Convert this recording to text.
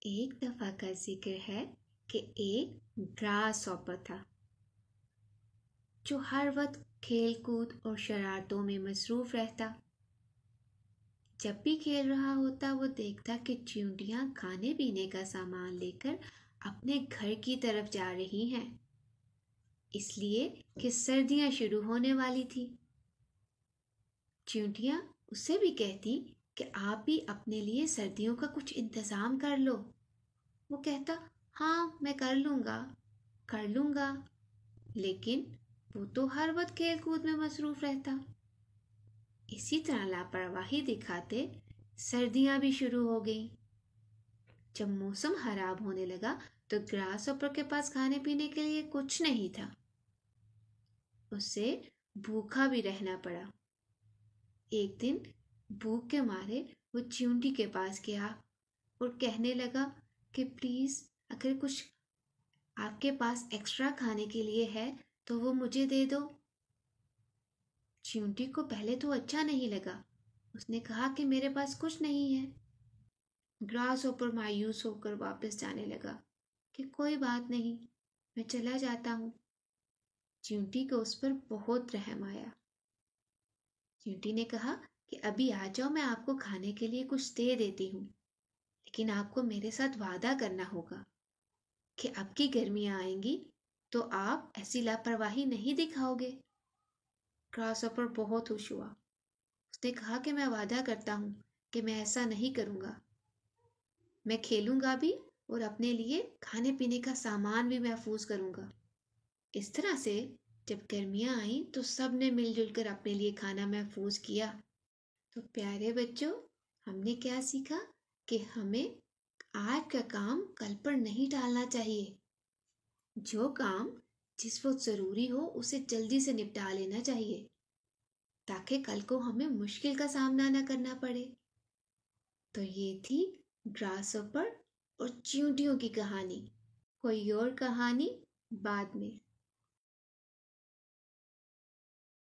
एक दफा का जिक्र है कि एक ग्रास हॉपर था जो हर वक्त खेल कूद और शरारतों में मसरूफ रहता। जब भी खेल रहा होता वो देखता कि चींटियां खाने पीने का सामान लेकर अपने घर की तरफ जा रही हैं, इसलिए कि सर्दियां शुरू होने वाली थी। चींटियां उससे भी कहती कि आप भी अपने लिए सर्दियों का कुछ इंतजाम कर लो। वो कहता, हाँ मैं कर लूंगा, लेकिन वो तो हर वक्त खेल कूद में मसरूफ रहता। इसी तरह लापरवाही दिखाते सर्दियां भी शुरू हो गईं। जब मौसम खराब होने लगा तो ग्रास हॉपर के पास खाने पीने के लिए कुछ नहीं था। उसे भूखा भी रहना पड़ा। एक दिन भूख के मारे वो चींटी के पास गया और कहने लगा कि प्लीज अगर कुछ आपके पास एक्स्ट्रा खाने के लिए है तो वो मुझे दे दो। चींटी को पहले तो अच्छा नहीं लगा। उसने कहा कि मेरे पास कुछ नहीं है। ग्रास हॉपर मायूस होकर वापस जाने लगा कि कोई बात नहीं, मैं चला जाता हूँ। चींटी को उस पर बहुत रहम आया। चींटी ने कहा कि अभी आ जाओ, मैं आपको खाने के लिए कुछ दे देती हूँ, लेकिन आपको मेरे साथ वादा करना होगा कि अब की गर्मियाँ आएंगी तो आप ऐसी लापरवाही नहीं दिखाओगे। ग्रास हॉपर बहुत खुश हुआ। उसने कहा कि मैं वादा करता हूँ कि मैं ऐसा नहीं करूँगा। मैं खेलूंगा भी और अपने लिए खाने पीने का सामान भी महफूज करूँगा। इस तरह से जब गर्मियाँ आईं तो सब ने मिलजुल कर अपने लिए खाना महफूज किया। तो प्यारे बच्चों, हमने क्या सीखा कि हमें आज का काम कल पर नहीं टालना चाहिए। जो काम जिस वक्त ज़रूरी हो उसे जल्दी से निपटा लेना चाहिए ताकि कल को हमें मुश्किल का सामना न करना पड़े। तो ये थी ग्रास हॉपर और चींटियों की कहानी। कोई और कहानी बाद में।